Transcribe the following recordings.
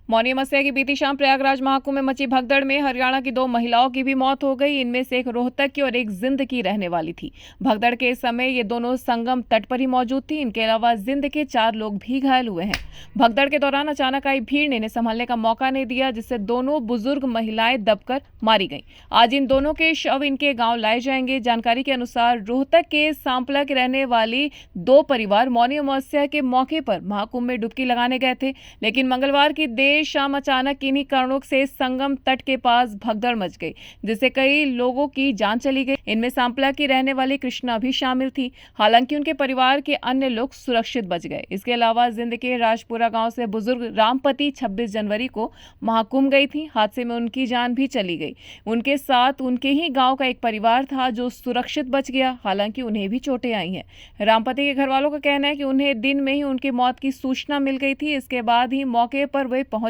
मौनी अमावस्या की बीती शाम प्रयागराज महाकुंभ में मची भगदड़ में हरियाणा की 2 महिलाओं की भी मौत हो गई। इनमें से एक रोहतक की और एक जिंद की रहने वाली थी। भगदड़ के समय ये दोनों संगम तट पर ही मौजूद थी। इनके अलावा जिंद के 4 लोग भी घायल हुए हैं। भगदड़ के दौरान अचानक आई भीड़ ने इन्हें संभालने का मौका नहीं दिया, जिससे दोनों बुजुर्ग महिलाएं दबकर मारी गईं। आज इन दोनों के शव इनके गांव लाए जाएंगे। जानकारी के अनुसार रोहतक के सांपला के रहने वाली 2 परिवार मौनी अमावस्या के मौके पर महाकुंभ में डुबकी लगाने गए थे, लेकिन मंगलवार की देर शाम अचानक इन्हीं कारणों से संगम तट के पास भगदड़ मच गई, जिससे कई लोगों की जान चली गई। इनमें सांपला की रहने वाली कृष्णा भी शामिल थी। हालांकि उनके परिवार के अन्य लोग सुरक्षित बच गए। इसके अलावा जिंद के राजपुरा गांव से बुजुर्ग रामपति 26 जनवरी को महाकुंभ गई थी। हादसे में उनकी जान भी चली गई। उनके साथ उनके ही गांव का एक परिवार था जो सुरक्षित बच गया। हालांकि उन्हें भी चोटें आई हैं। रामपति के घर वालों का कहना है कि उन्हें दिन में ही उनकी मौत की सूचना मिल गई थी। इसके बाद ही मौके पर वे पहुंचे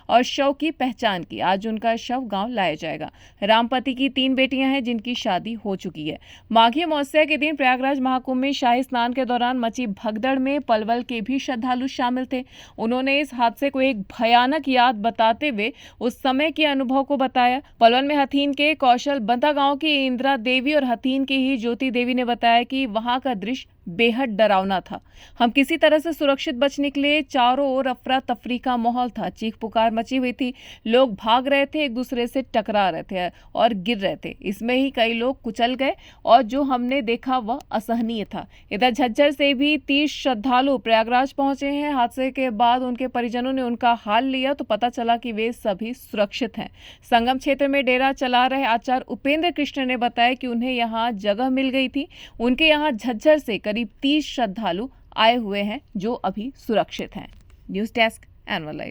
और शव की पहचान की। आज उनका शव गांव लाया जाएगा। रामपति की 3 बेटियां हैं जिनकी शादी हो चुकी है। माघी अमावस्या के दिन प्रयागराज महाकुंभ में शाही स्नान के दौरान मची भगदड़ में पलवल के भी श्रद्धालु शामिल थे। उन्होंने इस हादसे को एक भयानक याद बताते हुए उस समय के अनुभव को बताया। पलवल में हथीन के कौशल बंता गांव की इंदिरा देवी और हथीन की ही ज्योति देवी ने बताया कि वहां का दृश्य बेहद डरावना था। हम किसी तरह से सुरक्षित बच निकले। चारों ओर अफरा तफरी का माहौल था। चीख पुकार मची हुई थी। लोग भाग रहे थे, एक दूसरे से टकरा रहे थे और गिर रहे थे। इसमें ही कई लोग कुचल गए और जो हमने देखा वह असहनीय था। इधर झज्जर से भी 30 श्रद्धालु प्रयागराज पहुंचे हैं। हादसे के बाद उनके परिजनों ने उनका हाल लिया तो पता चला कि वे सभी सुरक्षित हैं। संगम क्षेत्र में डेरा चला रहे आचार्य उपेंद्र कृष्ण ने बताया कि उन्हें यहाँ जगह मिल गई थी। उनके यहाँ झज्जर से करीब 30 श्रद्धालु आए हुए हैं जो अभी सुरक्षित हैं। News desk anvil live.